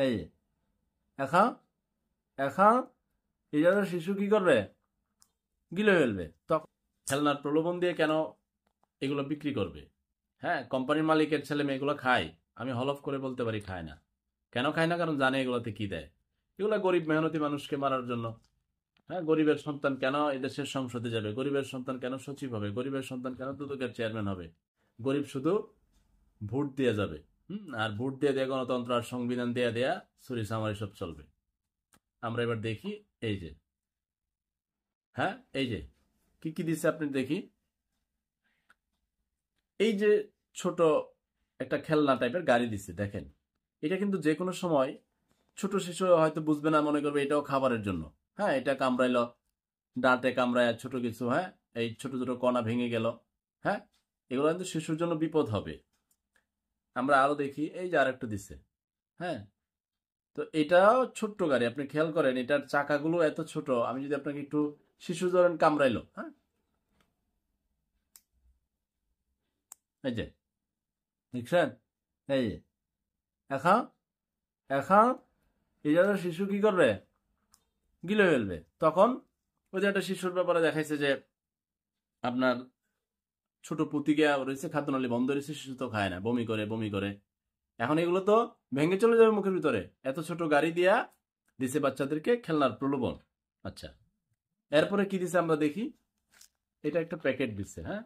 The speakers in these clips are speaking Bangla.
এই যে এখন এখন এই জন্য শিশু কি করবে, গিলে ফেলবে। তখন খেলনার প্রলোভন দিয়ে কেন এগুলো বিক্রি করবে? হ্যাঁ, কোম্পানির মালিকের ছেলে মেয়ে এগুলো খায়, আমি হলফ করে বলতে পারি খায় না। কেন খায় না? কারণ জানে এগুলোতে কি দেয়। এগুলো গরিব মেহনতি মানুষকে মারার জন্য। হ্যাঁ, গরিবের সন্তান কেন এদেশের সংসদে যাবে? গরিবের সন্তান কেন সচিব হবে? গরিবের সন্তান কেন দুদকের চেয়ারম্যান হবে? গরিব শুধু ভোট দিয়ে যাবে। আর ভোট দিয়ে দেয়া গণতন্ত্র আর সংবিধান দেয়া দেয়া চুরি চামারি সব চলবে। আমরা এবার দেখি এই যে, হ্যাঁ এই যে কি কি দিচ্ছে আপনি দেখি। এই যে ছোট একটা খেলনা টাইপের গাড়ি দিচ্ছে, দেখেন। এটা কিন্তু যে কোনো সময় ছোট শিশু হয়তো বুঝবে না, মনে করবে এটাও খাবারের জন্য। হ্যাঁ, এটা কামড়াইলো, দাঁতে কামড়ায় ছোট কিছু, হ্যাঁ এই ছোট ছোট কণা ভেঙে গেল। হ্যাঁ, এগুলো কিন্তু শিশুর জন্য বিপদ হবে। আমরা আরো দেখি, এই যে আরেকটা দিচ্ছে। হ্যাঁ, তো এটাও ছোট্ট গাড়ি, আপনি খেয়াল করেন এটার চাকাগুলো এত ছোট। আমি যদি আপনাকে একটু, শিশু ধরেন কামড়াইলো, হ্যাঁ এই যে দেখছেন, এই যে এখন এখন এই জন্য শিশু কি করবে, গিলে ফেলবে। তখন ওই যে একটা শিশুর ব্যাপারে দেখাইছে যে আপনার ছোট পুতিকা রয়েছে, খাদ্যনালী বন্ধ রয়েছে, শিশু তো খায় না, বমি করে বমি করে। এখন এগুলো তো ভেঙে চলে যাবে মুখের ভিতরে। এত ছোট গাড়ি দিয়া দিছে বাচ্চাদেরকে খেলনার প্রলোভন। আচ্ছা, এরপরে কি দিছে আমরা দেখি। এটা একটা প্যাকেট দিচ্ছে। হ্যাঁ,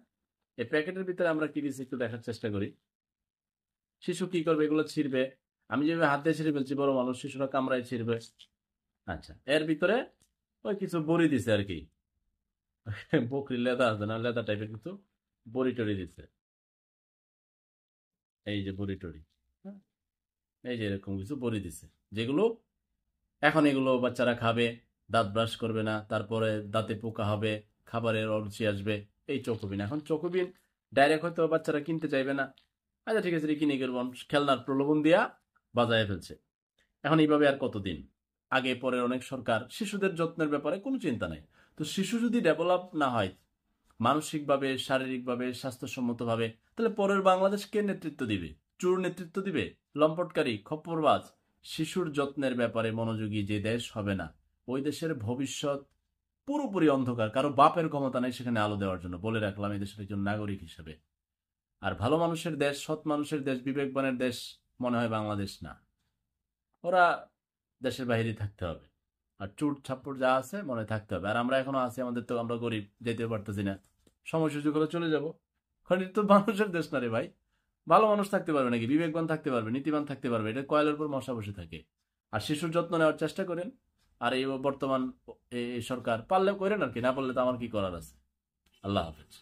এই প্যাকেটের ভিতরে আমরা কি দিচ্ছি একটু দেখার চেষ্টা করি। শিশু কি করবে, এগুলো ছিঁড়বে। আমি যেভাবে হাত দিয়ে ছিঁড়ে ফেলছি, বড় মানুষ, শিশুরা কামড়ায় ছিঁড়বে। আচ্ছা, এর ভিতরে ওই কিছু বড়ি দিছে আর কি। বকরি লেদা আছে না, লেদা টাইপের কিছু বড়ি টড়ি দিচ্ছে। এই যে বড়ি টড়ি, হ্যাঁ, এই যে এরকম কিছু বড়ি দিছে, যেগুলো এখন এগুলো বাচ্চারা খাবে, দাঁত ব্রাশ করবে না, তারপরে দাঁতে পোকা হবে, খাবারের অরুচি আসবে। এই চকোবিন, এখন চকোবিন ডাইরেক্ট হয়তো বাচ্চারা কিনতে চাইবে না। আচ্ছা ঠিক আছে, কিনে করবো, খেলনার প্রলোভন দিয়া বাজায় ফেলছে। এখন এইভাবে আর কতদিন? আগে পরে অনেক সরকার শিশুদের যত্নের ব্যাপারে কোনো চিন্তা নাই। তো শিশু যদি ডেভেলপ না হয় মানসিকভাবে, শারীরিকভাবে, স্বাস্থ্যসম্মতভাবে, তাহলে পরের বাংলাদেশ কে নেতৃত্ব দিবে? চোর নেতৃত্ব দিবে? লম্পটকারী, খপ্পরবাজ? শিশুর যত্নের ব্যাপারে মনোযোগী যে দেশ হবে না, ওই দেশের ভবিষ্যৎ পুরোপুরি অন্ধকার। কারো বাপের ক্ষমতা নেই সেখানে আলো দেওয়ার জন্য, বলে রাখলাম এই দেশের একজন নাগরিক হিসেবে। আর ভালো মানুষের দেশ, সৎ মানুষের দেশ, বিবেকবানের দেশ মনে হয় বাংলাদেশ না। ওরা দেশের বাইরে থাকতে হবে। আর চুট ছাপ্পড় যা আছে মনে থাকতে হবে। আর আমরা এখনো আছি, আমাদের তো, আমরা গরিব, যেতে পারতেছি না। সময় সুযোগ হলে চলে যাবো। কারণ এটা তো মানুষের দেশ না রে ভাই। ভালো মানুষ থাকতে পারবে নাকি? বিবেকবান থাকতে পারবে, নীতিবান থাকতে পারবে? এটা কয়লার উপর মশা বসে থাকে। আর শিশুর যত্ন নেওয়ার চেষ্টা করেন। আর এই বর্তমান এই সরকার পারলে করেন আর কি, না পারলে তো আমার কি করার আছে। আল্লাহ হাফেজ।